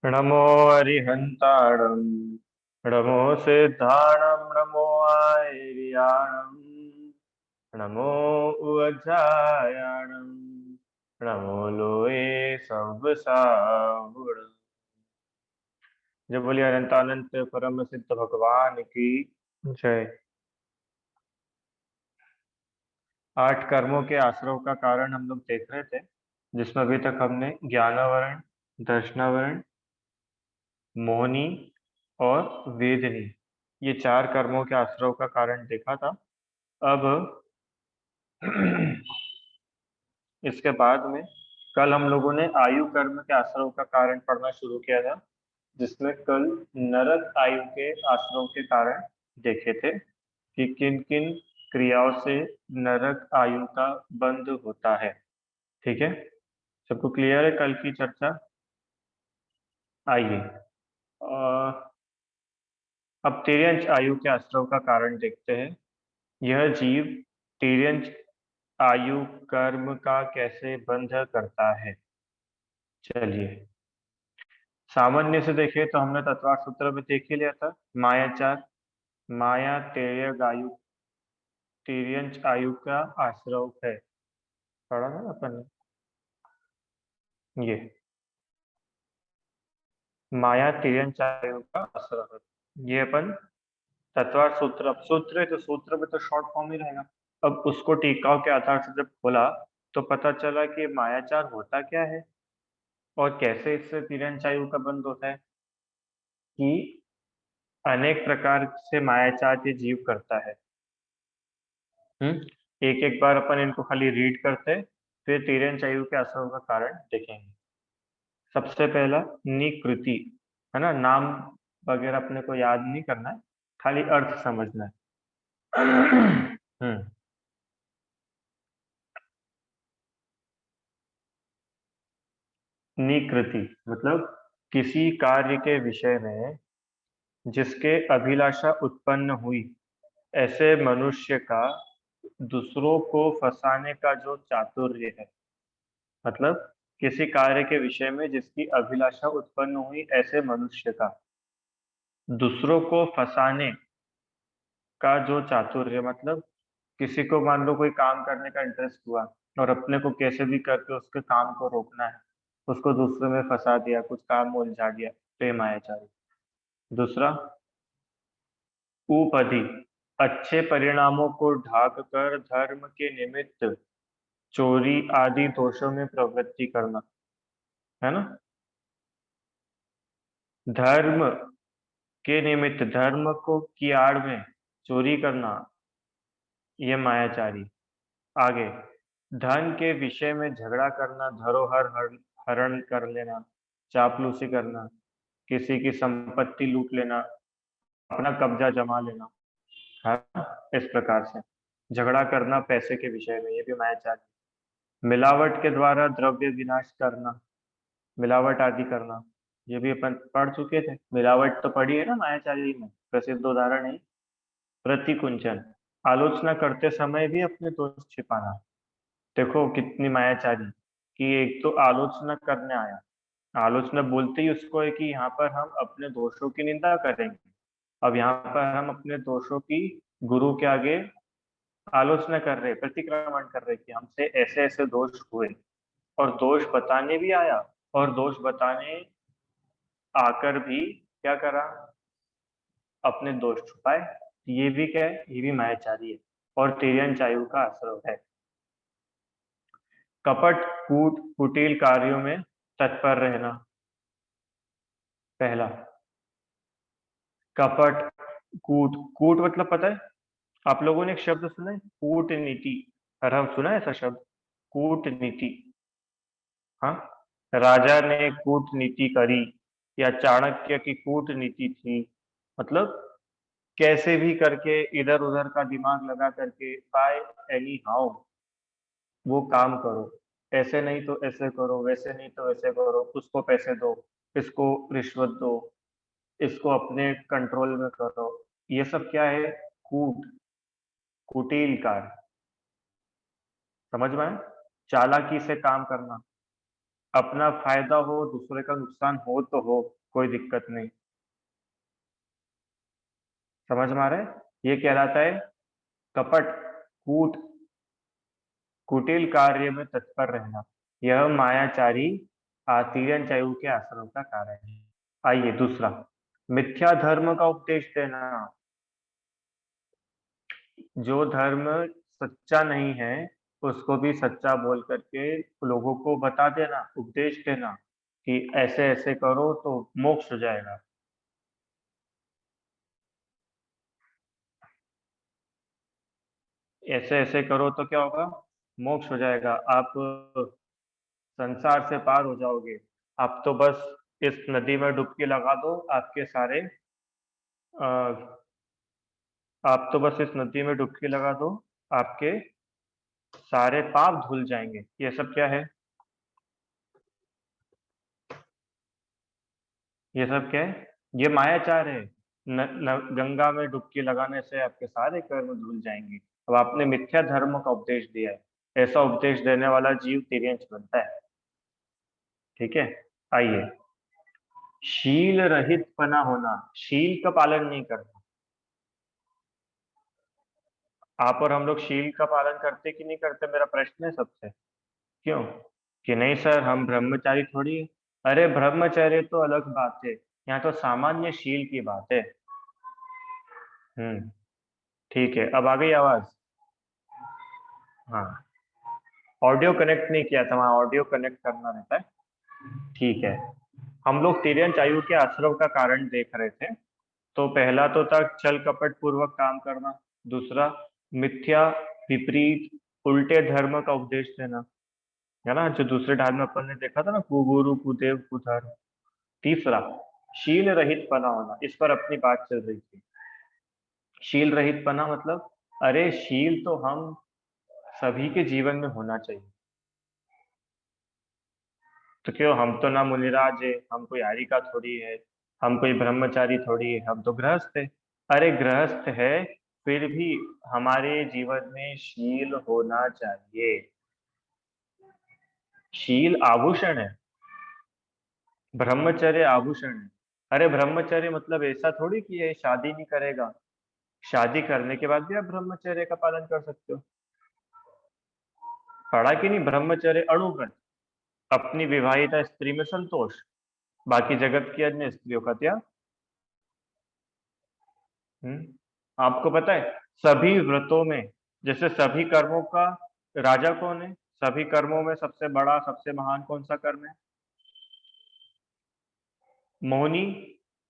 नमो अरिहन्ताणं नमो सिद्धाणं नमो आयर्याणं नमो उज्जायाणं नमो लोये सव्साहुण। जय बोलिए अनंत अनंत परम सिद्ध भगवान की जय। 8 कर्मों के आश्रव का कारण हम लोग देख रहे थे, जिसमें अभी तक हमने ज्ञानावरण, दर्शनावरण, मोहनी और वेदनी, ये 4 कर्मों के आश्रव का कारण देखा था। अब इसके बाद में कल हम लोगों ने आयु कर्म के आश्रव का कारण पढ़ना शुरू किया था, जिसमें कल नरक आयु के आश्रव के कारण देखे थे कि किन किन क्रियाओं से नरक आयु का बंध होता है। ठीक है, सबको क्लियर है कल की चर्चा? आइए अब तिर्यंच आयु के आश्रव का कारण देखते हैं। यह जीव तिर्यंच आयु कर्म का कैसे बंध करता है। चलिए, सामान्य से देखें तो हमने तत्वार सूत्र में देख ही लिया था। मायाचार, माया तेर्यग आयु, तिर्यंच आयु का आश्रव है, पढ़ा था ना अपन ने। ये माया तिर्यंच आयु का आश्रव है, ये अपन तत्वार सूत्र, अब सूत्र है तो सूत्र में तो शॉर्ट फॉर्म ही रहेगा। अब उसको टीकाओं के आधार से जब खोला तो पता चला कि मायाचार होता क्या है और कैसे इससे तिर्यंच आयु का बंध होता है। कि अनेक प्रकार से मायाचार ये जीव करता है। एक एक बार अपन इनको खाली रीड करते, फिर तिर्यंच आयु के आश्रव का कारण देखेंगे। सबसे पहला निकृति, है ना, नाम वगैरह अपने को याद नहीं करना है, खाली अर्थ समझना है। निकृति मतलब किसी कार्य के विषय में जिसके अभिलाषा उत्पन्न हुई, ऐसे मनुष्य का दूसरों को फंसाने का जो चातुर्य है। मतलब किसी कार्य के विषय में जिसकी अभिलाषा उत्पन्न हुई, ऐसे मनुष्य का दूसरों को फंसाने का जो चातुर्य, मतलब किसी को मान लो कोई काम करने का इंटरेस्ट हुआ और अपने को कैसे भी करके उसके काम को रोकना है, उसको दूसरे में फंसा दिया, कुछ काम में उलझा दिया, तो ये मायाचारी। दूसरा उपधि, अच्छे परिणामों को ढाक कर धर्म के निमित्त चोरी आदि दोषों में प्रवृत्ति करना, है ना। धर्म के निमित्त, धर्म को की आड़ में चोरी करना, ये मायाचारी। आगे, धन के विषय में झगड़ा करना, धरोहर हरण कर लेना, चापलूसी करना, किसी की संपत्ति लूट लेना, अपना कब्जा जमा लेना, है ना? इस प्रकार से झगड़ा करना पैसे के विषय में, ये भी मायाचारी। मिलावट के द्वारा द्रव्य विनाश करना, मिलावट आदि करना, ये भी अपन पढ़ चुके थे। मिलावट तो पढ़ी है ना मायाचारी में, प्रसिद्ध उदाहरण है प्रतिकुंचन, आलोचना करते समय भी अपने दोष छिपाना। देखो कितनी मायाचारी, कि एक तो आलोचना करने आया, आलोचना बोलते ही उसको है कि यहाँ पर हम अपने दोषों की निंदा करेंगे। अब यहाँ पर हम अपने दोषों की गुरु के आगे आलोचना कर रहे, प्रतिक्रमण कर रहे कि हमसे ऐसे ऐसे दोष हुए, और दोष बताने भी आया, और दोष बताने आकर भी क्या करा, अपने दोष छुपाए। ये भी क्या है, ये भी मायाचारी है और तिर्यंच आयु का आश्रव है। कपट कूट कुटिल कार्यों में तत्पर रहना, पहला। कपट कूट, कूट मतलब पता है आप लोगों ने, एक शब्द सुना है कूटनीति, और हम सुना है ऐसा शब्द कूटनीति। हाँ, राजा ने कूटनीति करी, या चाणक्य की कूटनीति थी। मतलब कैसे भी करके इधर उधर का दिमाग लगा करके बाय एनी हाउ वो काम करो, ऐसे नहीं तो ऐसे करो, वैसे नहीं तो वैसे करो, उसको पैसे दो, इसको रिश्वत दो, इसको अपने कंट्रोल में करो। ये सब क्या है, कूट, कुटिल कार्य, समझ में आया? चालाकी से काम करना, अपना फायदा हो, दूसरे का नुकसान हो तो हो, कोई दिक्कत नहीं। समझ में आ रहा है? ये कहलाता है कपट, कूट, कुटिल कार्य में तत्पर रहना। यह मायाचारी तिर्यन चायु के आश्रम का कारण है। आइए दूसरा, मिथ्या धर्म का उपदेश देना। जो धर्म सच्चा नहीं है उसको भी सच्चा बोल करके लोगों को बता देना, उपदेश देना कि ऐसे ऐसे करो तो मोक्ष हो जाएगा। ऐसे ऐसे करो तो क्या होगा? मोक्ष हो जाएगा, आप संसार से पार हो जाओगे। आप तो बस इस नदी में डुबकी लगा दो, आपके सारे अ, आप तो बस इस नदी में डुबकी लगा दो, आपके सारे पाप धुल जाएंगे। ये सब क्या है? ये सब क्या है? ये मायाचार है। गंगा में डुबकी लगाने से आपके सारे कर्म धुल जाएंगे। अब आपने मिथ्या धर्म का उपदेश दिया है, ऐसा उपदेश देने वाला जीव तिर्यंच बनता है। ठीक है, आइए, शील रहित पना होना, शील का पालन नहीं करना। आप और हम लोग शील का पालन करते कि नहीं करते, मेरा प्रश्न है सबसे। क्यों? कि नहीं सर, हम ब्रह्मचारी थोड़ी है। अरे ब्रह्मचर्य तो अलग बात है, यहाँ तो सामान्य शील की बात है। हम्म, ठीक है, अब आ गई आवाज। हाँ, ऑडियो कनेक्ट नहीं किया था, वहाँ ऑडियो कनेक्ट करना रहता है। ठीक है, हम लोग तिर्यंच आयु के आश्रम का कारण देख रहे थे। तो पहला तो था छल कपट पूर्वक काम करना। दूसरा, मिथ्या, विपरीत, उल्टे धर्म का उपदेश देना, है ना, जो दूसरे ढाल में अपन ने देखा था ना, कुगुरु कुदेव कुधर्म। तीसरा, शील रहित पना होना, इस पर अपनी बात चल रही थी। शील रहित पना मतलब, अरे शील तो हम सभी के जीवन में होना चाहिए। तो क्यों, हम तो ना मुनिराज है, हम कोई आर्यिका थोड़ी है, हम कोई ब्रह्मचारी थोड़ी है, हम तो गृहस्थ है। अरे गृहस्थ है, फिर भी हमारे जीवन में शील होना चाहिए। शील आभूषण है, ब्रह्मचर्य आभूषण है। अरे ब्रह्मचर्य मतलब ऐसा थोड़ी कि ये शादी नहीं करेगा, शादी करने के बाद भी आप ब्रह्मचर्य का पालन कर सकते हो। पढ़ा कि नहीं, ब्रह्मचर्य अणुव्रत, अपनी विवाहिता स्त्री में संतोष, बाकी जगत की अन्य स्त्रियों का त्याग। आपको पता है, सभी व्रतों में, जैसे सभी कर्मों का राजा कौन है, सभी कर्मों में सबसे बड़ा सबसे महान कौन सा कर्म है? मौनी,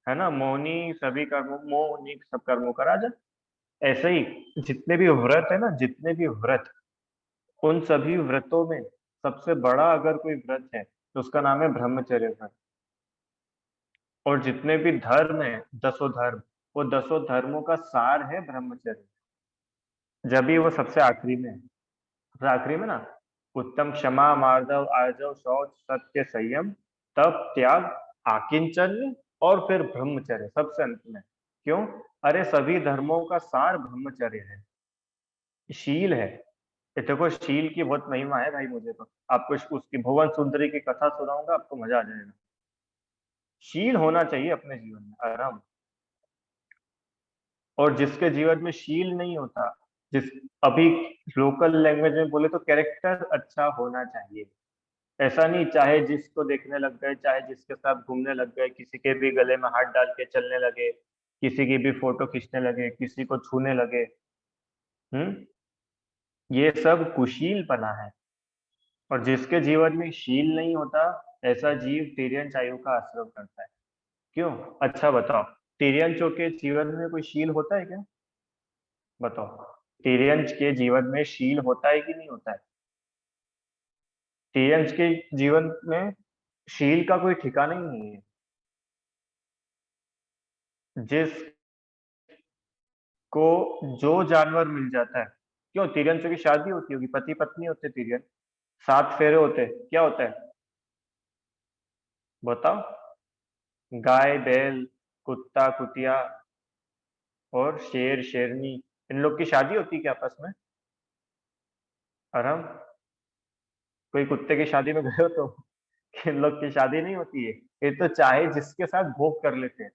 है ना, मौनी सभी कर्मों, मौनी सब कर्मों का राजा। ऐसे ही जितने भी व्रत है ना, जितने भी व्रत, उन सभी व्रतों में सबसे बड़ा अगर कोई व्रत है तो उसका नाम है ब्रह्मचर्य व्रत। और जितने भी धर्म है, दसों धर्म, वो दसों धर्मों का सार है ब्रह्मचर्य। जब भी वो सबसे आखिरी में है, सबसे आखिरी में ना, उत्तम क्षमा मार्दव आर्जव शौच सत्य संयम तप त्याग आकिंचन और फिर ब्रह्मचर्य सबसे अंत में। क्यों? अरे सभी धर्मों का सार ब्रह्मचर्य है, शील है। ये देखो, शील की बहुत महिमा है भाई। मुझे तो आपको उसकी भुवन सुंदरी की कथा सुनाऊंगा, आपको मजा आ जाएगा। शील होना चाहिए अपने जीवन में, आराम। और जिसके जीवन में शील नहीं होता, जिस, अभी लोकल लैंग्वेज में बोले तो कैरेक्टर अच्छा होना चाहिए। ऐसा नहीं चाहे जिसको देखने लग गए, चाहे जिसके साथ घूमने लग गए, किसी के भी गले में हाथ डाल के चलने लगे, किसी की भी फोटो खींचने लगे, किसी को छूने लगे। हम्म, ये सब कुशीलपना है। और जिसके जीवन में शील नहीं होता, ऐसा जीव तिर्यंच आयु का आश्रय करता है। क्यों? अच्छा बताओ, तिर्यंचों के जीवन में कोई शील होता है क्या? बताओ, तिर्यंच के जीवन में शील होता है कि नहीं होता है? तिर्यंच के जीवन में शील का कोई ठिकाना ही नहीं है। जिसको जो जानवर मिल जाता है, क्यों, तिर्यंचों की शादी होती होगी, पति पत्नी होते तिर्यन, 7 फेरे होते, क्या होता है? बताओ। गाय बैल, कुत्ता कुतिया और शेर शेरनी, इन लोग की शादी होती है क्या आपस में? आराम। कोई कुत्ते की शादी में गए हो तो इन लोग की शादी नहीं होती है, ये तो चाहे जिसके साथ भोग कर लेते हैं।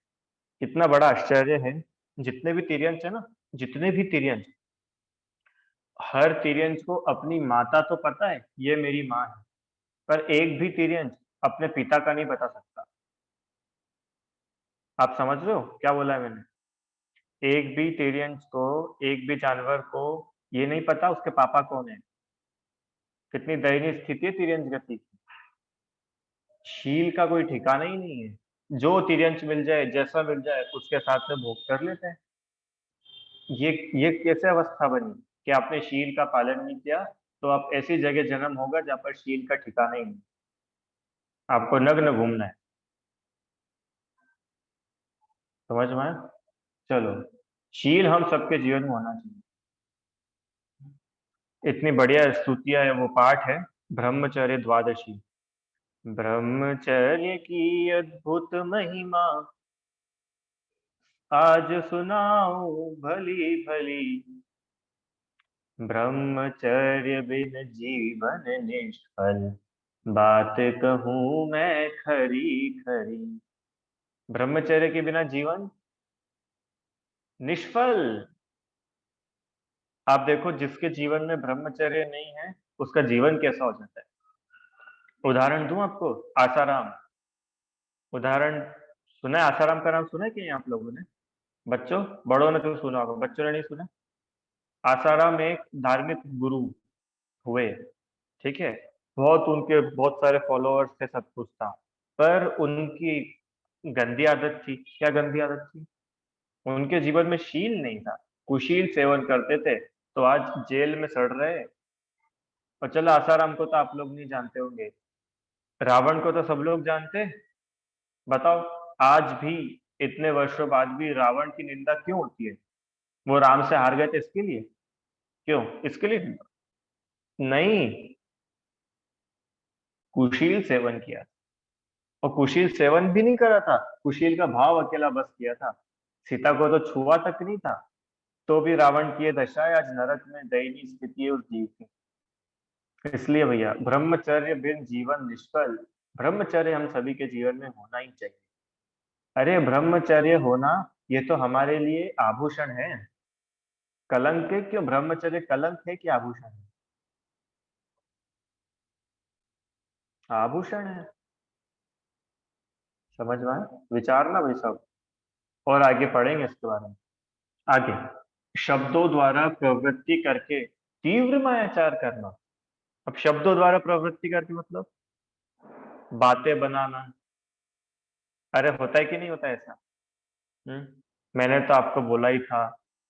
कितना बड़ा आश्चर्य है। जितने भी तिर्यंच है ना, जितने भी तिर्यंच, हर तिर्यंच को अपनी माता तो पता है ये मेरी माँ है, पर एक भी तिर्यंच अपने पिता का नहीं बता सकता। आप समझ रहे हो क्या बोला है मैंने? एक भी तिर्यंच को, एक भी जानवर को ये नहीं पता उसके पापा कौन है। कितनी दयनीय स्थिति है तिर्यंच गति की। शील का कोई ठिकाना ही नहीं है। जो तिर्यंच मिल जाए, जैसा मिल जाए, उसके साथ में भोग कर लेते हैं। ये कैसे अवस्था बनी कि आपने शील का पालन नहीं किया, तो आप ऐसी जगह जन्म होगा जहाँ पर शील का ठिकाना ही नहीं। आपको नग्न घूमना है। समझ में आया? चलो, शील हम सबके जीवन में होना चाहिए। इतनी बढ़िया स्तुतियां है, वो पाठ है ब्रह्मचर्य द्वादशी। ब्रह्मचर्य की अद्भुत महिमा आज सुनाओ भली भली। ब्रह्मचर्य बिन जीवन निष्फल, बात कहूँ मैं खरी खरी। ब्रह्मचर्य के बिना जीवन निष्फल। आप देखो, जिसके जीवन में ब्रह्मचर्य नहीं है उसका जीवन कैसा हो जाता है। उदाहरण दूं आपको, आसाराम। उदाहरण सुना है? आसाराम का नाम सुना है कि आप लोगों ने? बच्चों, बड़ों ने तो सुना होगा, बच्चों ने नहीं सुना। आसाराम एक धार्मिक गुरु हुए, ठीक है। बहुत उनके बहुत सारे फॉलोअर्स थे, सब कुछ था। पर उनकी गंदी आदत थी। क्या गंदी आदत थी? उनके जीवन में शील नहीं था। कुशील सेवन करते थे, तो आज जेल में सड़ रहे। और चलो, आसाराम को तो आप लोग नहीं जानते होंगे, रावण को तो सब लोग जानते हैं। बताओ, आज भी इतने वर्षों बाद भी रावण की निंदा क्यों होती है? वो राम से हार गए थे इसके लिए? क्यों? इसके लिए नहीं, कुशील सेवन किया। और कुशील सेवन भी नहीं करा था, कुशील का भाव अकेला बस किया था। सीता को तो छुआ तक नहीं था। तो भी रावण की ये दशा है, आज नरक में दयनीय स्थिति है उस जीव की। इसलिए भैया, ब्रह्मचर्य बिन जीवन निष्फल। ब्रह्मचर्य हम सभी के जीवन में होना ही चाहिए। अरे ब्रह्मचर्य होना, ये तो हमारे लिए आभूषण है। कलंक है क्यों? ब्रह्मचर्य कलंक है कि आभूषण है? आभूषण है। समझ में आया? विचारना भाई सब। और आगे पढ़ेंगे इसके बारे में। आगे, शब्दों द्वारा प्रवृत्ति करके तीव्र मायाचार करना। अब शब्दों द्वारा प्रवृत्ति करके मतलब बातें बनाना। अरे होता है कि नहीं होता ऐसा? मैंने तो आपको बोला ही था,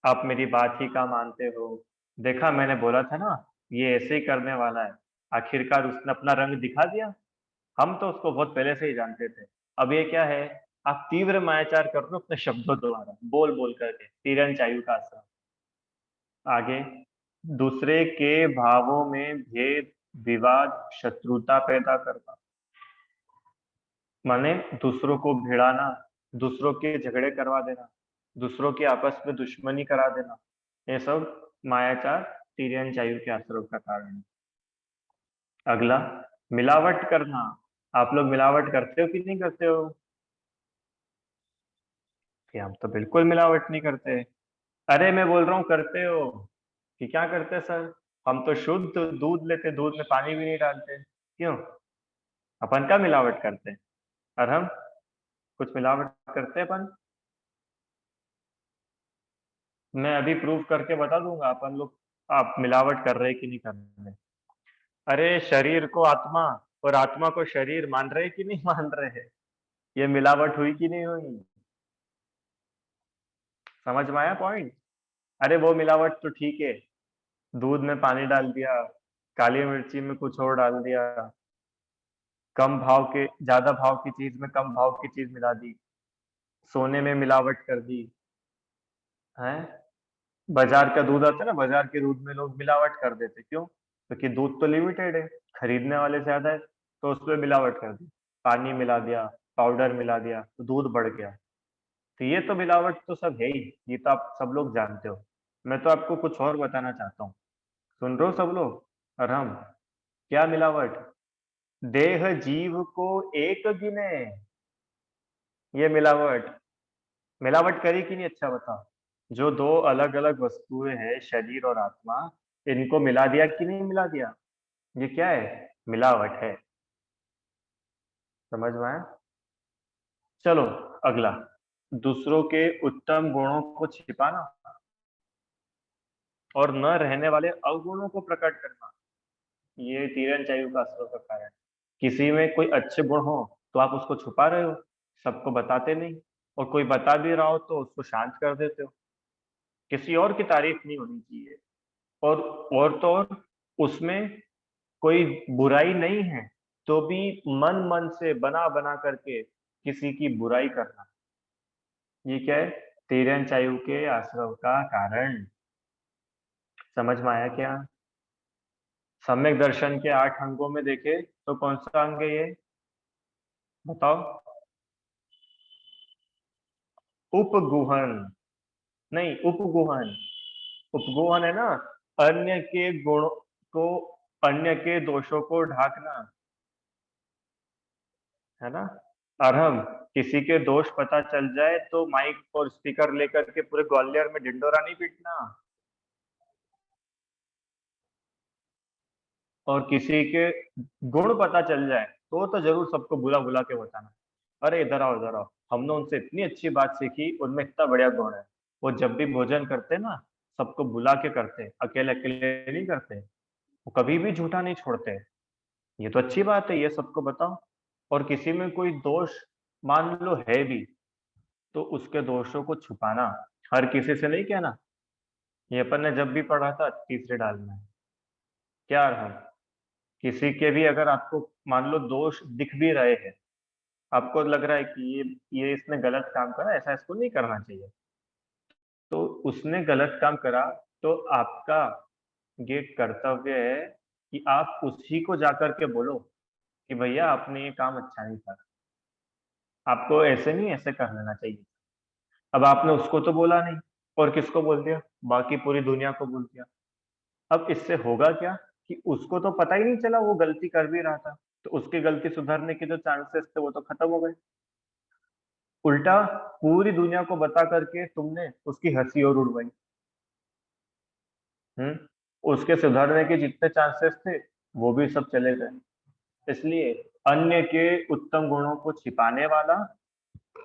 आप मेरी बात ही का मानते हो। देखा, मैंने बोला था ना, ये ऐसे ही करने वाला है। आखिरकार उसने अपना रंग दिखा दिया। हम तो उसको बहुत पहले से ही जानते थे। अब ये क्या है? आप तीव्र मायाचार कर रहे हो अपने शब्दों द्वारा, बोल बोल करके, तीरन चायु का असर। आगे, दूसरे के भावों में भेद, विवाद, शत्रुता पैदा करना। माने दूसरों को भिड़ाना, दूसरों के झगड़े करवा देना, दूसरों के आपस में दुश्मनी करा देना। ये सब मायाचार, तिर्यन चायु के असरों का कारण है। अगला, मिलावट करना। आप लोग मिलावट करते हो कि नहीं करते हो? कि हम तो बिल्कुल मिलावट नहीं करते। अरे मैं बोल रहा हूँ करते हो कि क्या करते सर? हम तो शुद्ध दूध लेते, दूध में पानी भी नहीं डालते। क्यों? अपन का मिलावट करते हैं? और हम कुछ मिलावट करते हैं अपन? मैं अभी प्रूव करके बता दूंगा अपन लोग, आप मिलावट कर रहे कि नहीं कर रहे। अरे शरीर को आत्मा और आत्मा को शरीर मान रहे कि नहीं मान रहे? ये मिलावट हुई कि नहीं हुई? समझ में आया पॉइंट? अरे वो मिलावट तो ठीक है, दूध में पानी डाल दिया, काली मिर्ची में कुछ और डाल दिया, कम भाव के ज्यादा भाव की चीज में कम भाव की चीज मिला दी, सोने में मिलावट कर दी है। बाजार का दूध आता है ना, बाजार के दूध में लोग मिलावट कर देते, क्यों? क्योंकि दूध तो लिमिटेड है, खरीदने वाले ज्यादा है, तो उसमें मिलावट कर दी। पानी मिला दिया, पाउडर मिला दिया, तो दूध बढ़ गया। तो ये तो मिलावट तो सब है ही, ये तो आप सब लोग जानते हो। मैं तो आपको कुछ और बताना चाहता हूँ। सुन रहे हो सब लोग? और हम, क्या मिलावट? देह जीव को एक गिने। ये मिलावट, मिलावट करी कि नहीं, अच्छा बताओ। जो दो अलग अलग वस्तुएं हैं, शरीर और आत्मा, इनको मिला दिया कि नहीं मिला दिया? ये क्या है? मिलावट है। समझ में आया? चलो अगला, दूसरों के उत्तम गुणों को छिपाना और न रहने वाले अवगुणों को प्रकट करना, ये तीरंदाजी का असर का कारण। किसी में कोई अच्छे गुण हो तो आप उसको छुपा रहे हो, सबको बताते नहीं, और कोई बता भी रहा हो तो उसको शांत कर देते हो। किसी और की तारीफ नहीं होनी चाहिए, और तो और उसमें कोई बुराई नहीं है, तो भी मन मन से बना बना करके किसी की बुराई करना, ये क्या है? तीरंदाजी के आश्रव का कारण। समझ में आया क्या? सम्यक दर्शन के 8 अंगों में देखे तो कौन सा अंग है ये, बताओ? उपगुहन, नहीं उपगुहन। उपगुहन है ना, अन्य के गुणों को, अन्य के दोषों को ढाकना, है ना। और हम किसी के दोष पता चल जाए तो माइक और स्पीकर लेकर के पूरे ग्वालियर में ढिंडोरा नहीं पीटना, और किसी के गुण पता चल जाए तो जरूर सबको बुला बुला के बताना, अरे इधर आओ, हमने उनसे इतनी अच्छी बात सीखी, उनमें इतना बढ़िया गुण है। वो जब भी भोजन करते ना, सबको बुला के करते, अकेले अकेले नहीं करते। वो कभी भी झूठा नहीं छोड़ते। ये तो अच्छी बात है, ये सबको बताओ। और किसी में कोई दोष मान लो है भी, तो उसके दोषों को छुपाना, हर किसी से नहीं कहना। ये अपन ने जब भी पढ़ा था तीसरे डाल में, क्या रहा, किसी के भी अगर आपको मान लो दोष दिख भी रहे हैं, आपको लग रहा है कि ये इसने गलत काम करा, ऐसा इसको नहीं करना चाहिए, तो उसने गलत काम करा, तो आपका ये कर्तव्य है कि आप उसी को जाकर के बोलो कि भैया आपने ये काम अच्छा नहीं करा, आपको ऐसे नहीं ऐसे कर लेना चाहिए। अब आपने उसको तो बोला नहीं, और किसको बोल दिया? बाकी पूरी दुनिया को बोल दिया। अब इससे होगा क्या कि उसको तो पता ही नहीं चला वो गलती कर भी रहा था, तो उसकी गलती सुधरने के जो चांसेस थे वो तो खत्म हो गए। उल्टा पूरी दुनिया को बता करके तुमने उसकी हंसी और उड़वाई। उसके सुधरने के जितने चांसेस थे वो भी सब चले गए। इसलिए अन्य के उत्तम गुणों को छिपाने वाला,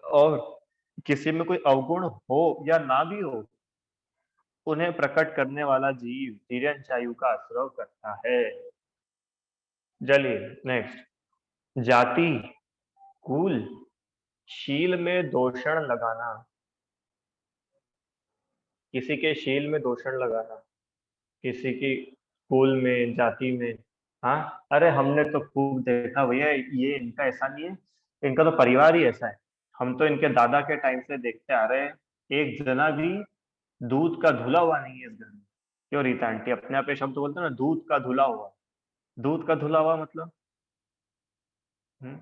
और किसी में कोई अवगुण हो या ना भी हो, उन्हें प्रकट करने वाला जीव तिर्यंचायु का आश्रय करता है। चलिए नेक्स्ट, जाति, कुल, शील में दोषण लगाना, किसी के शील में दोषण लगाना, किसी की कुल में, जाति में। हाँ, अरे हमने तो खूब देखा भैया, ये इनका ऐसा नहीं है, इनका तो परिवार ही ऐसा है। हम तो इनके दादा के टाइम से देखते आ रहे हैं, एक जना भी दूध का धुला हुआ नहीं है इस घर में। क्यों रीता आंटी अपने आप ये शब्द बोलते हैं ना, दूध का धुला हुआ? दूध का धुला हुआ मतलब हम्म,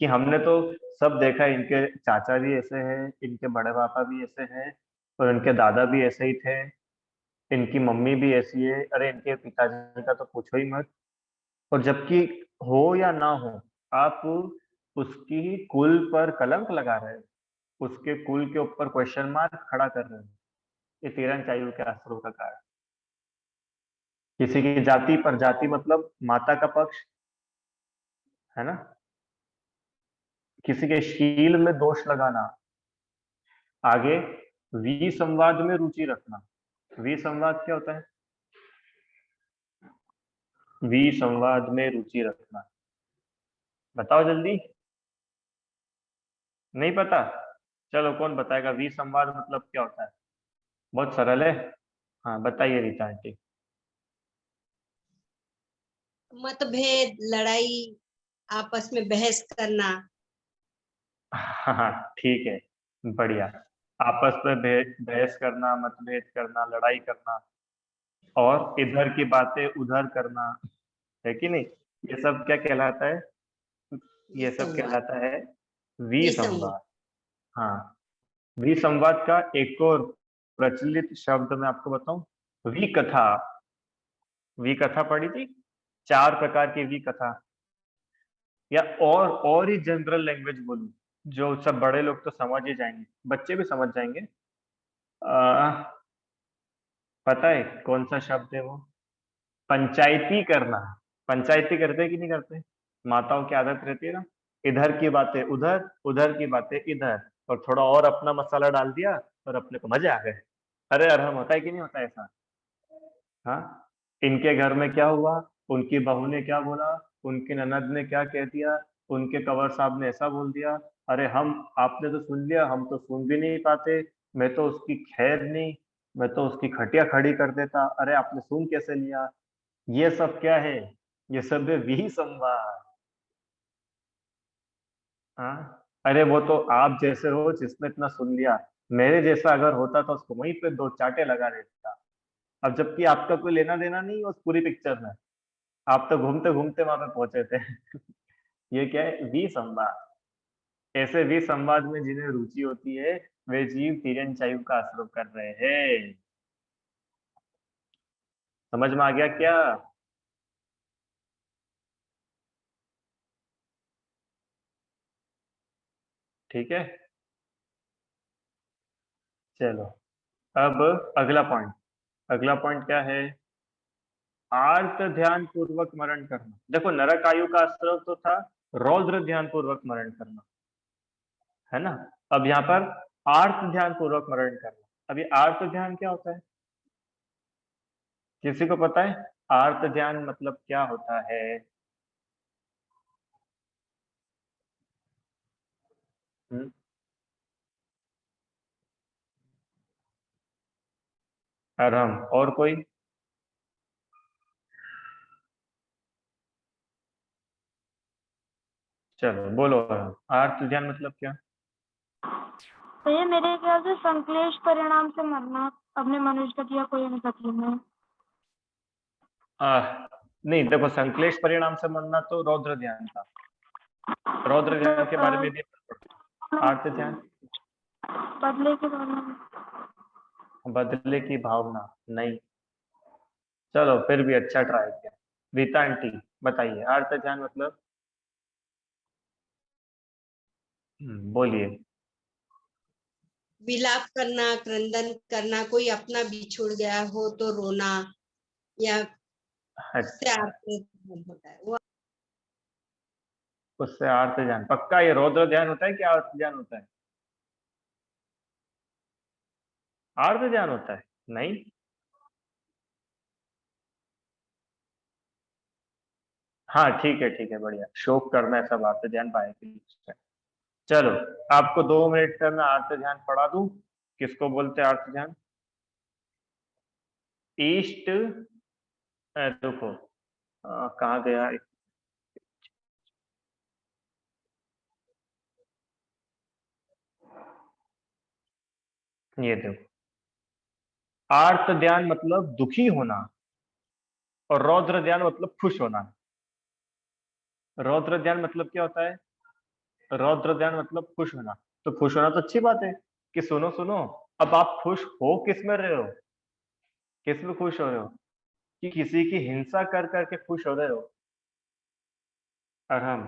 कि हमने तो सब देखा है, इनके चाचा भी ऐसे हैं, इनके बड़े पापा भी ऐसे हैं, और इनके दादा भी ऐसे ही थे, इनकी मम्मी भी ऐसी है, अरे इनके पिताजी का तो पूछो ही मत। और जबकि हो या ना हो, आप उसकी कुल पर कलंक लगा रहे हो, उसके कुल के ऊपर क्वेश्चन मार्क खड़ा कर रहे हो। ये तिरंचायु के असरों का कारण। किसी की जाति पर, जाति मतलब माता का पक्ष, है ना। किसी के शील में दोष लगाना। आगे, विसंवाद में रुचि रखना। विसंवाद क्या होता है? विसंवाद में रुचि रखना, बताओ जल्दी। नहीं पता? चलो कौन बताएगा विसंवाद मतलब क्या होता है? बहुत सरल है। हाँ बताइए रीता आंटी। मतभेद, लड़ाई, आपस में बहस करना। हाँ हाँ, ठीक है, बढ़िया। आपस में बहस करना, मतभेद करना, लड़ाई करना, और इधर की बातें उधर करना, है कि नहीं? ये सब क्या कहलाता है? ये सब विसंवाद। कहलाता है विसंवाद। विसंवाद। हाँ, विसंवाद का एक और प्रचलित शब्द मैं आपको बताऊं, विकथा। विकथा पढ़ी थी? 4 प्रकार की विकथा। या और ही जनरल लैंग्वेज बोलूं जो सब बड़े लोग तो समझ ही जाएंगे, बच्चे भी समझ जाएंगे। आ, पता है कौन सा शब्द है वो? पंचायती करना। पंचायती करते कि नहीं करते? माताओं की आदत रहती है ना, इधर की बातें उधर, उधर की बातें इधर, और थोड़ा और अपना मसाला डाल दिया और अपने को मजे आ गए। अरे अरहम, होता है कि नहीं होता है ऐसा? हाँ, इनके घर में क्या हुआ, उनकी बहू ने क्या बोला, उनकी ननद ने क्या कह दिया, उनके कवर साहब ने ऐसा बोल दिया। अरे हम, आपने तो सुन लिया, हम तो सुन भी नहीं पाते। मैं तो उसकी खैर नहीं, मैं तो उसकी खटिया खड़ी कर देता। अरे आपने सुन कैसे लिया? ये सब क्या है? ये सब है विहि संवाद। हाँ, अरे वो तो आप जैसे हो जिसने इतना सुन लिया। मेरे जैसा अगर होता तो उसको वहीं पे दो चांटे लगा देता। अब जबकि आपका कोई लेना देना नहीं उस पूरी पिक्चर में, आप तो घूमते घूमते वहां पे पहुंचे थे। ये क्या है? विसंवाद। ऐसे विसंवाद में जिन्हें रुचि होती है, वे जीव तिरंचायु का आश्रय कर रहे हैं। समझ में आ गया क्या? ठीक है, चलो। अब अगला पॉइंट। अगला पॉइंट क्या है? आर्त ध्यान पूर्वक स्मरण करना। देखो, नरक आयु का आश्रय तो था रौद्र ध्यान पूर्वक स्मरण करना, है ना? अब यहाँ पर आर्त ध्यान पूर्वक स्मरण करना। अब ये आर्त ध्यान क्या होता है? किसी को पता है आर्त ध्यान मतलब क्या होता है? हम्म, अरहम, और कोई? चलो बोलो अरहम, आर्त ध्यान मतलब क्या? तो ये मेरे ख्याल से संश्लेष परिणाम से मरना, अपने मनुष्य गति या कोई अन्य गति में। नहीं, देखो, संश्लेष परिणाम से मरना तो रौद्र ध्यान था। रौद्र ध्यान के बारे में भी आर्त ध्यान बदले के बारे में। बदले की भावना नहीं। चलो फिर भी अच्छा ट्राई किया। रीता आंटी, बताइए आर्त ध्यान मतलब। बोलिए। विलाप करना, क्रंदन करना, कोई अपना बिछुड़ गया हो तो रोना, या उससे अच्छा, आपको होता है वो। उससे आर्त ध्यान पक्का? ये रौद्र ध्यान होता है कि आर्त ध्यान होता है? आर्त ध्यान होता है? नहीं। हाँ ठीक है, बढ़िया। शोक करना है सब आर्त ध्यान पाए के लिए। चलो, आपको 2 मिनट का मैं आर्त ध्यान पढ़ा दूं। किसको बोलते हैं आर्त ध्यान? ईस्ट, रुको, कहाँ गया? ये देखो, आर्त ध्यान मतलब दुखी होना, और रौद्र ध्यान मतलब खुश होना। रौद्र ध्यान मतलब क्या होता है? रौद्र ध्यान मतलब खुश होना। तो खुश होना तो अच्छी बात है कि सुनो सुनो, अब आप खुश हो किस में रहे हो? किस में खुश हो रहे हो? कि किसी की हिंसा कर करके खुश हो रहे हो? और हम,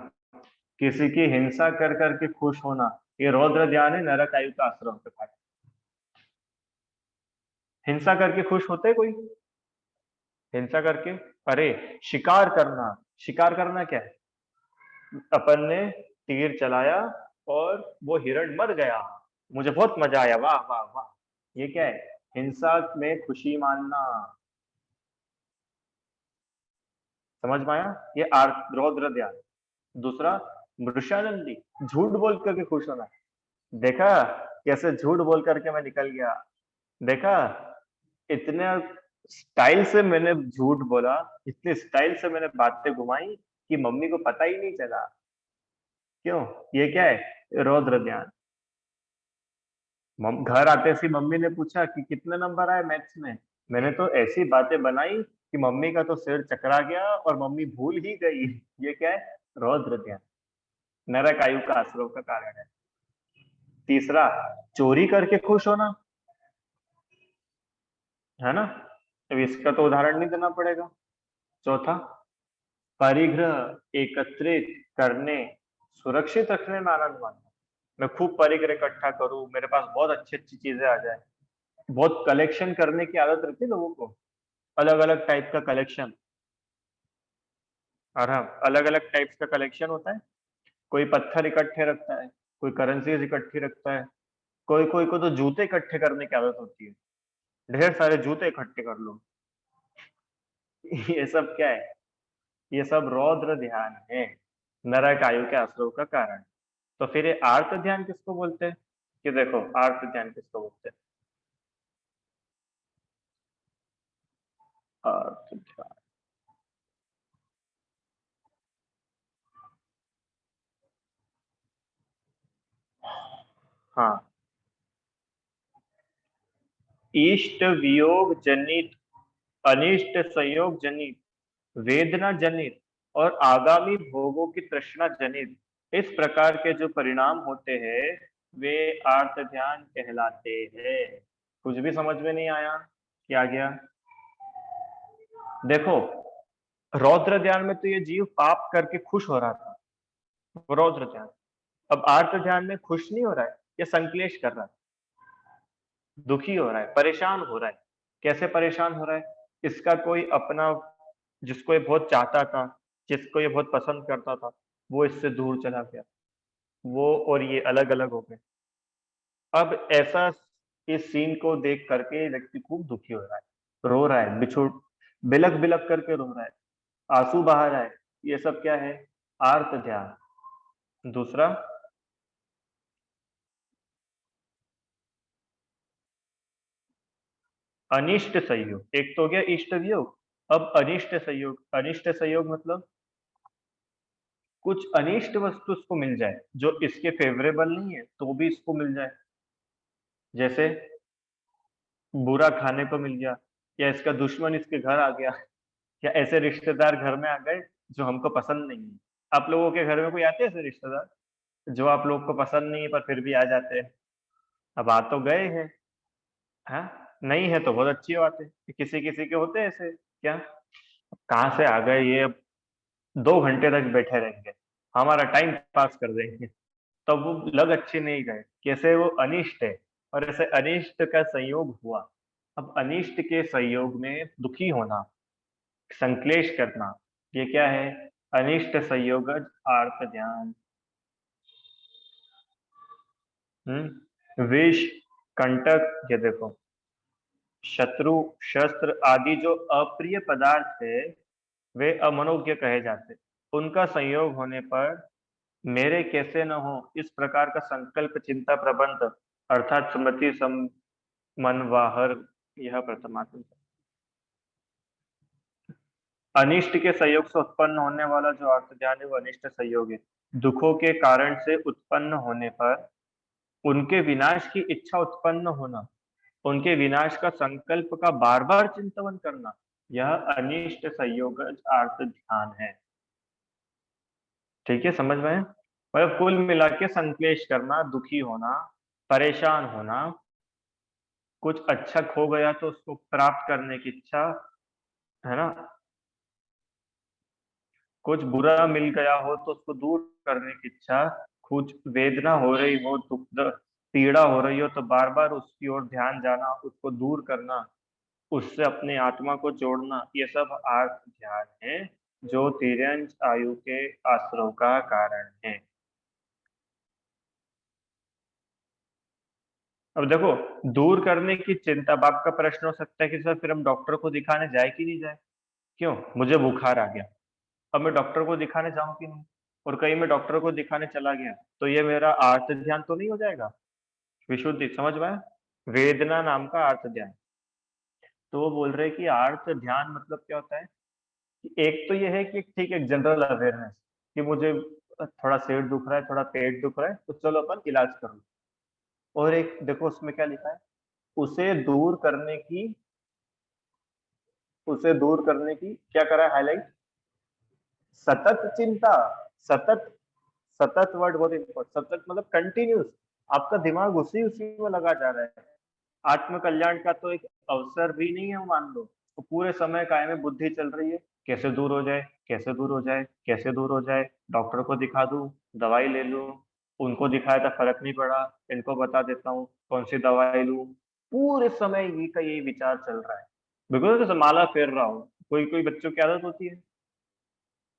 किसी की हिंसा कर करके खुश होना, ये रौद्र ध्यान है, नरक आयु का आश्रम के पास। हिंसा करके खुश होते कोई? हिंसा करके? अरे, शिकार करना। शिकार करना क्या है? अपन ने तीर चलाया और वो हिरण मर गया, मुझे बहुत मजा आया, वाह वाह वाह। ये क्या है? हिंसा में खुशी मानना। समझ में आया? ये रौद्र ध्यान। दूसरा, मृषानंदी, झूठ बोल करके खुश होना। देखा कैसे झूठ बोल करके मैं निकल गया? देखा, इतने स्टाइल से मैंने झूठ बोला, इतने स्टाइल से मैंने बातें घुमाई कि मम्मी को पता ही नहीं चला। क्यों? ये क्या है? रौद्र ध्यान। घर आते सी मम्मी ने पूछा कि कितने नंबर आए मैथ्स में। मैंने तो ऐसी बातें बनाई कि मम्मी का तो सिर चकरा गया और मम्मी भूल ही गई। ये क्या है? रौद्र ध्यान, नरक आयु का आश्रय का कारण है। तीसरा, चोरी करके खुश होना, है ना? अब इसका तो उदाहरण नहीं देना पड़ेगा। चौथा, परिग्रह एकत्रित करने, सुरक्षित रखने में आनंद मानना। मैं खूब परिग्रह इकट्ठा करूं, मेरे पास बहुत अच्छी अच्छी चीजें आ जाए। बहुत कलेक्शन करने की आदत रहती है लोगों को, अलग अलग टाइप का कलेक्शन। और हाँ, अलग अलग टाइप्स का कलेक्शन होता है। कोई पत्थर इकट्ठे रखता है, कोई करेंसीज इकट्ठी रखता है, कोई कोई को तो जूते इकट्ठे करने की आदत होती है, ढेर सारे जूते इकट्ठे कर लो। ये सब क्या है? ये सब रौद्र ध्यान है, नरक आयु के आश्रव का कारण। तो फिर ये आर्त ध्यान किसको बोलते हैं? कि देखो, आर्त ध्यान किसको बोलते हैं? आर्त ध्यान, हाँ, इष्ट वियोग जनित, अनिष्ट संयोग जनित, वेदना जनित और आगामी भोगों की तृष्णा जनित इस प्रकार के जो परिणाम होते हैं वे आर्त ध्यान कहलाते हैं। कुछ भी समझ में नहीं आया? क्या गया? देखो, रौद्र ध्यान में तो ये जीव पाप करके खुश हो रहा था, रौद्र ध्यान। अब आर्त ध्यान में खुश नहीं हो रहा है, ये संक्लेश कर रहा है, दुखी हो रहा है, परेशान हो रहा है। कैसे परेशान हो रहा है? इसका कोई अपना, जिसको ये बहुत चाहता था, जिसको ये बहुत पसंद करता था, वो इससे दूर चला गया, वो और ये अलग अलग हो गए। अब ऐसा, इस सीन को देख करके व्यक्ति खूब दुखी हो रहा है, रो रहा है, बिछोड़, बिलक बिलक करके रो रहा है, आंसू बहा रहा है। ये सब क्या है? आर्त ध्यान। दूसरा, अनिष्ट संयोग। एक तो हो गया इष्ट वियोग, अब अनिष्ट संयोग। अनिष्ट संयोग मतलब कुछ अनिष्ट वस्तु इसको मिल जाए जो इसके फेवरेबल नहीं है तो भी इसको मिल जाए। जैसे बुरा खाने को मिल गया, या इसका दुश्मन इसके घर आ गया, या ऐसे रिश्तेदार घर में आ गए जो हमको पसंद नहीं है। आप लोगों के घर में कोई आते हैं ऐसे रिश्तेदार जो आप लोग को पसंद नहीं है पर फिर भी आ जाते हैं? अब आ तो गए हैं, हाँ, नहीं है तो बहुत अच्छी बात है। किसी किसी के होते हैं ऐसे, क्या कहाँ से आ गए ये, अब 2 घंटे तक बैठे रहेंगे, हमारा टाइम पास कर देंगे। तब वो लग अच्छे नहीं गए, कैसे वो अनिष्ट है, और ऐसे अनिष्ट का संयोग हुआ। अब अनिष्ट के संयोग में दुखी होना, संक्लेश करना, ये क्या है? अनिष्ट संयोगज आर्त ध्यान। विष, कंटक, ये देखो, शत्रु, शस्त्र आदि जो अप्रिय पदार्थ है वे अमनोज्ञ कहे जाते। उनका संयोग होने पर मेरे कैसे न हो इस प्रकार का संकल्प, चिंता, प्रबंध अर्थात स्मृति मनवाहर, यह प्रथमात्म। अनिष्ट के संयोग से उत्पन्न होने वाला जो अर्थ ध्यान है वो अनिष्ट संयोग है। दुखों के कारण से उत्पन्न होने पर उनके विनाश की इच्छा उत्पन्न होना, उनके विनाश का संकल्प का बार बार चिंतन करना, यह अनिष्ट संयोग अर्थ ध्यान है। ठीक है, समझ में? मतलब कुल मिला के संक्लेश करना, दुखी होना, परेशान होना, कुछ अच्छा खो गया तो उसको प्राप्त करने की इच्छा, है ना? कुछ बुरा मिल गया हो तो उसको दूर करने की इच्छा, कुछ वेदना हो रही हो, दुख, पीड़ा हो रही हो तो बार बार उसकी ओर ध्यान जाना, उसको दूर करना, उससे अपने आत्मा को जोड़ना, ये सब आर्त ध्यान है जो तिर्यंच आयु के आश्रव का कारण है। अब देखो, दूर करने की चिंता, अब आपका प्रश्न हो सकता है कि सर फिर हम डॉक्टर को दिखाने जाए कि नहीं जाए? क्यों? मुझे बुखार आ गया, अब मैं डॉक्टर को दिखाने जाऊं कि नहीं? और कहीं मैं डॉक्टर को दिखाने चला गया तो ये मेरा आर्त ध्यान तो नहीं हो जाएगा? विशुद्धि, समझ में आया? वेदना नाम का आर्त ध्यान। तो वो बोल रहे हैं कि आर्त ध्यान मतलब क्या होता है कि एक तो ये है कि ठीक है, जनरल अवेयरनेस कि मुझे थोड़ा सिर दुख रहा है, थोड़ा पेट दुख रहा है, तो चलो अपन इलाज कर लो। और एक देखो उसमें क्या लिखा है, उसे दूर करने की, उसे दूर करने की क्या करा है हाईलाइट? सतत चिंता। सतत, सतत वर्ड बहुत इंपॉर्टेंट। सतत मतलब कंटिन्यूस, आपका दिमाग उसी उसी में लगा जा रहा है। आत्म कल्याण का तो एक अवसर भी नहीं है मान लो, तो पूरे समय काय में बुद्धि चल रही है कैसे दूर हो जाए, कैसे दूर हो जाए, कैसे दूर हो जाए, डॉक्टर को दिखा दूं, दवाई ले लूं, उनको दिखाया था फर्क नहीं पड़ा, इनको बता देता हूँ कौन सी दवाई लूं। पूरे समय यही विचार चल रहा है। बिल्कुल जैसे माला फेर रहा हूँ। कोई कोई बच्चों की आदत होती है,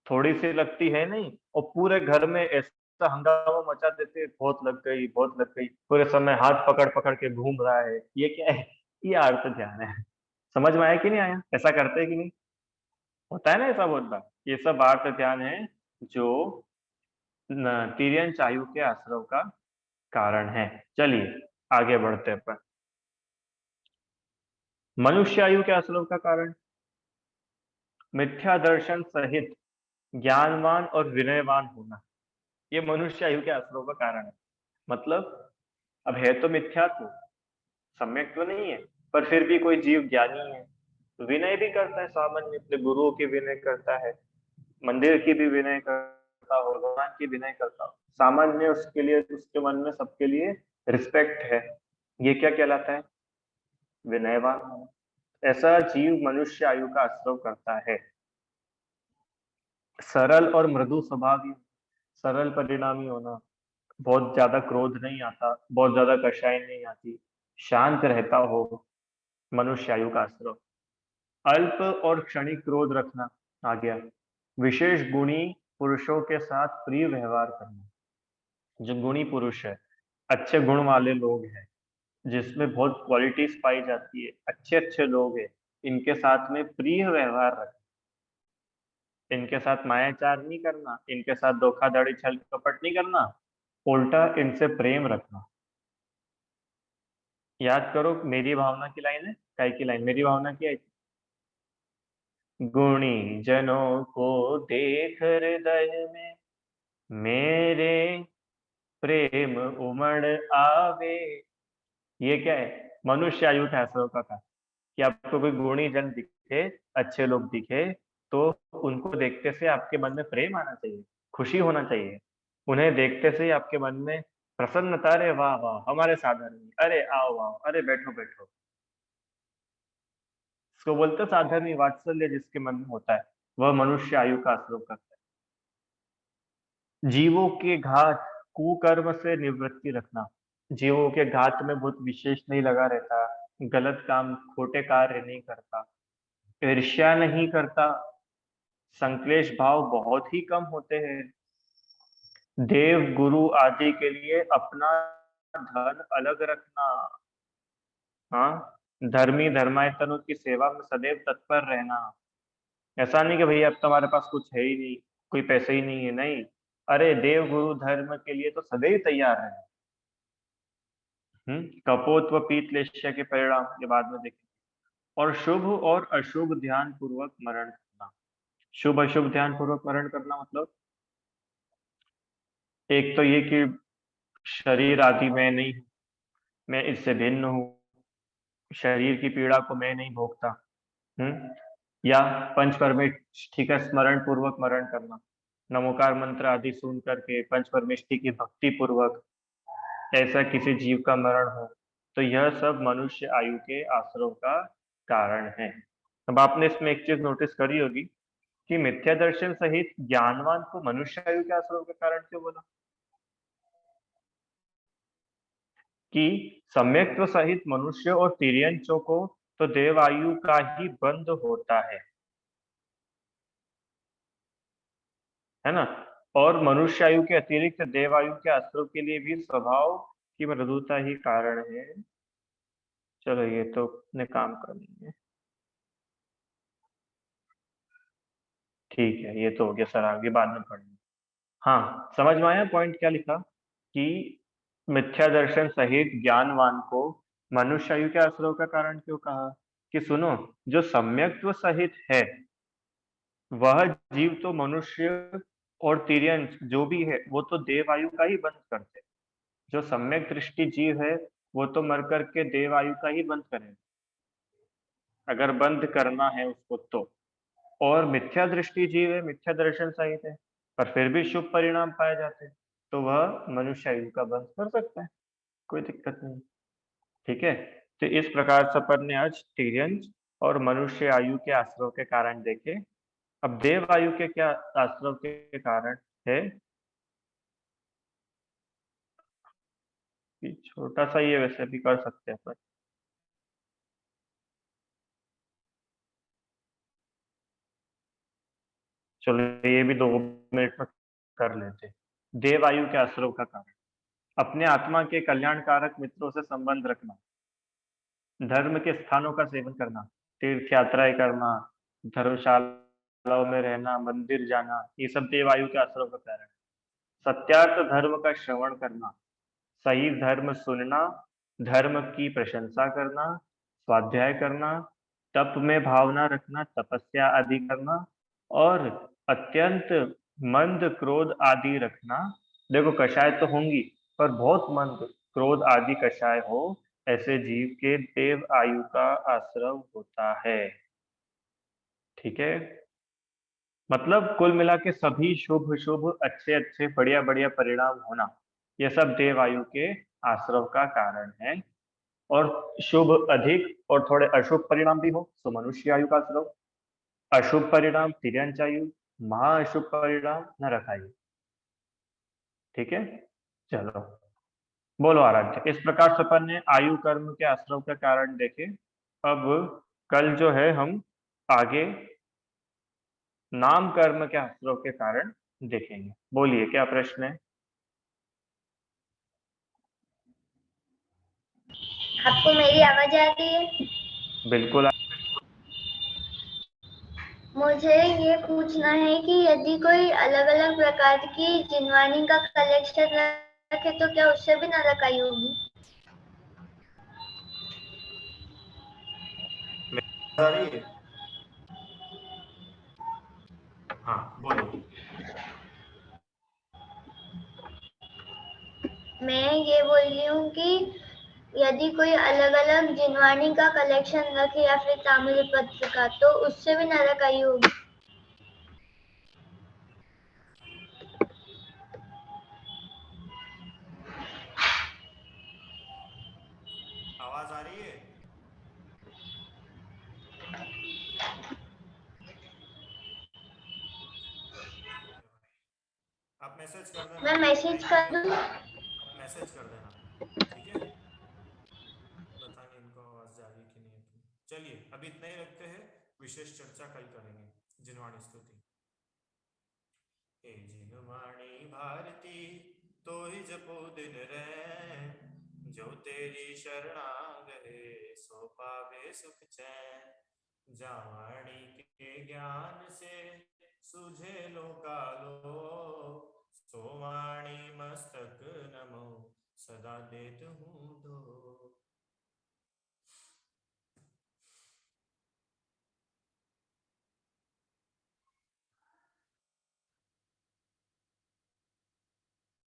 थोड़ी सी लगती है नहीं और पूरे घर में ऐसा हंगामा मचा देते हैं, बहुत लग गई, बहुत लग गई, पूरे समय हाथ पकड़ पकड़ के घूम रहा है। ये क्या है? ये आर्त ध्यान है। समझ में आया कि नहीं आया? ऐसा करते हैं कि नहीं? होता है ना ऐसा बहुत बार। ये सब आर्त ध्यान है जो तिर्यंच आयु के आश्रव का कारण है। चलिए आगे बढ़ते हैं अपन। मनुष्य आयु के आश्रव का कारण मिथ्या दर्शन सहित ज्ञानवान और विनयवान होना, ये मनुष्य आयु के आश्रव का कारण है। मतलब अब है तो मिथ्या, तो सम्यक तो नहीं है, पर फिर भी कोई जीव ज्ञानी है, विनय भी करता है, सामान्य अपने गुरुओं की विनय करता है, मंदिर की भी विनय करता हो, भगवान की विनय करता हो, सामान्य उसके लिए, उसके मन में सबके लिए रिस्पेक्ट है। ये क्या कहलाता है? विनयवान होना। ऐसा जीव मनुष्य आयु का आश्रव करता है। सरल और मृदु स्वभावी, सरल परिणामी होना, बहुत ज्यादा क्रोध नहीं आता, बहुत ज्यादा कषाय नहीं आती, शांत रहता हो, मनुष्य आयु का आश्रव। अल्प और क्षणिक क्रोध रखना आ गया। विशेष गुणी पुरुषों के साथ प्रिय व्यवहार करना, जो गुणी पुरुष है, अच्छे गुण वाले लोग हैं, जिसमें बहुत क्वालिटीज पाई जाती है, अच्छे अच्छे लोग हैं, इनके साथ में प्रिय व्यवहार रखना, इनके साथ मायाचार नहीं करना, इनके साथ धोखाधड़ी छल कपट नहीं करना, उल्टा इनसे प्रेम रखना। याद करो मेरी भावना की लाइन है, काय की लाइन, मेरी भावना की है। गुणी जनों को देख हृदय में मेरे प्रेम उमड़ आवे। ये क्या है? मनुष्य आयु के आश्रव का था कि आपको कोई गुणी जन दिखे, अच्छे लोग दिखे, तो उनको देखते से आपके मन में प्रेम आना चाहिए, खुशी होना चाहिए। उन्हें देखते से ही आपके मन में प्रसन्नता, अरे वाह वाह हमारे साधर्मी, अरे आओ आओ, अरे बैठो बैठो। इसको बोलते साधर्मी, वात्सल्य जिसके मन में होता है, वह मनुष्य आयु का आश्रव करता है। जीवों के घात कुकर्म से निवृत्ति रखना, जीवों के घात में बहुत विशेष नहीं लगा रहता, गलत काम खोटे कार्य नहीं करता, ईर्ष्या नहीं करता, संक्लेश भाव बहुत ही कम होते हैं, देव गुरु आदि के लिए अपना धन अलग रखना, हाँ, धर्मी धर्मायतनु की सेवा में सदैव तत्पर रहना। ऐसा नहीं कि भैया अब तुम्हारे पास कुछ है ही नहीं, कोई पैसे ही नहीं है, नहीं, अरे देव गुरु धर्म के लिए तो सदैव तैयार है। कपोत व पीतलेष्य के परिणाम ये बाद में देखें। और शुभ और अशुभ ध्यान पूर्वक स्मरण करना। शुभ अशुभ ध्यान पूर्वक स्मरण करना मतलब एक तो ये कि शरीर आदि मैं नहीं हूं, मैं इससे भिन्न हूँ, शरीर की पीड़ा को मैं नहीं भोगता। हम्म या पंच परमेष्ठी का स्मरण पूर्वक स्मरण करना, नमोकार मंत्र आदि सुन करके पंच परमेष्ठी की भक्ति पूर्वक ऐसा किसी जीव का मरण हो, तो यह सब मनुष्य आयु के आश्रव का कारण है। अब आपने इसमें एक चीज नोटिस करी होगी कि मिथ्या दर्शन सहित ज्ञानवान को मनुष्य आयु के आश्रव का कारण क्यों बोला? कि सम्यक्त्व सहित मनुष्य और तिर्यंचों को तो देवायु का ही बंध होता है ना, और मनुष्य आयु के अतिरिक्त देवायु के आश्रव के लिए भी स्वभाव की मृदुता ही कारण है। चलो ये तो अपने काम कर लेंगे, ठीक है, ये तो हो गया सर, आगे बाद में पढ़ेंगे। हाँ समझ में आया पॉइंट क्या लिखा कि मिथ्या दर्शन सहित ज्ञानवान को मनुष्य आयु के आश्रव का कारण क्यों कहा? कि सुनो, जो सम्यक्त्व सहित है वह जीव तो मनुष्य और तिर्यंच जो भी है वो तो देव आयु का ही बंध करते, जो सम्यक दृष्टि जीव है वो तो मर करके देव आयु का ही बंद करे, अगर बंद करना है उसको तो। और मिथ्या दृष्टि जीव है, मिथ्या दर्शन सहित है, पर फिर भी शुभ परिणाम पाए जाते हैं, तो वह मनुष्य आयु का बंध कर सकता है, कोई दिक्कत नहीं। ठीक है, तो इस प्रकार से अपन ने आज तिर्यंच और मनुष्य आयु के आश्रव के कारण देखे। अब देव आयु के क्या आश्रव के कारण है? कि छोटा सा ये वैसे भी कर सकते हैं अपन। चलो ये भी 2 मिनट में कर लेते। देव आयु के आश्रव का कारण, अपने आत्मा के कल्याणकारक मित्रों से संबंध रखना, धर्म के स्थानों का सेवन करना, तीर्थ यात्राएं करना, धर्मशालाओं में रहना, मंदिर जाना, ये सब देव आयु के आश्रव का कारण है। सत्यार्थ धर्म का श्रवण करना, सही धर्म सुनना, धर्म की प्रशंसा करना, स्वाध्याय करना, तप में भावना रखना, तपस्या आदि करना और अत्यंत मंद क्रोध आदि रखना। देखो कषाय तो होंगी, पर बहुत मंद क्रोध आदि कषाय हो, ऐसे जीव के देव आयु का आश्रव होता है। ठीक है, मतलब कुल मिला के सभी शुभ शुभ अच्छे अच्छे बढ़िया बढ़िया परिणाम होना, यह सब देव आयु के आश्रव का कारण है। और शुभ अधिक और थोड़े अशुभ परिणाम भी हो तो मनुष्य आयु का आश्रव, अशुभ परिणाम तिर्यंच आयु, महाअशुभ परिणाम नरक आयु। ठीक है, चलो बोलो आराध्य। इस प्रकार से अपन ने आयु कर्म के आश्रव का कारण देखे। अब कल जो है हम आगे नाम कर्म के आश्रव के कारण देखेंगे। बोलिए क्या प्रश्न है? आपको मेरी आवाज आ रही है? बिल्कुल। मुझे ये पूछना है कि यदि कोई अलग अलग प्रकार की जिनवानी का कलेक्शन रखे तो क्या उससे भी नरक आयु होगी? हाँ बोलो। मैं ये बोल रही हूँ कि यदि कोई अलग अलग जिनवानी का कलेक्शन रखे या फिर ताम्रपत्र का तो उससे भी नरक आयु होगी? आवाज आ रही है? आप मैसेज कर देना। मैं मैसेज कर दूँ? आप मैसेज कर देना, ठीक है? पता नहीं इनको आवाज जा रही कि नहीं है। चलिए अभी इतना ही रखते हैं, विशेष चर्चा कल करेंगे। जिनवाणी स्तुति। हे जिनवाणी भारती तो ही जपो दिन रैन, जो तेरी शरणा गए सो पावे सुख चैन। जावाणी के ज्ञान से सुझे लोकालो, सोवाणी मस्तक नमो सदा देत हूँ धो।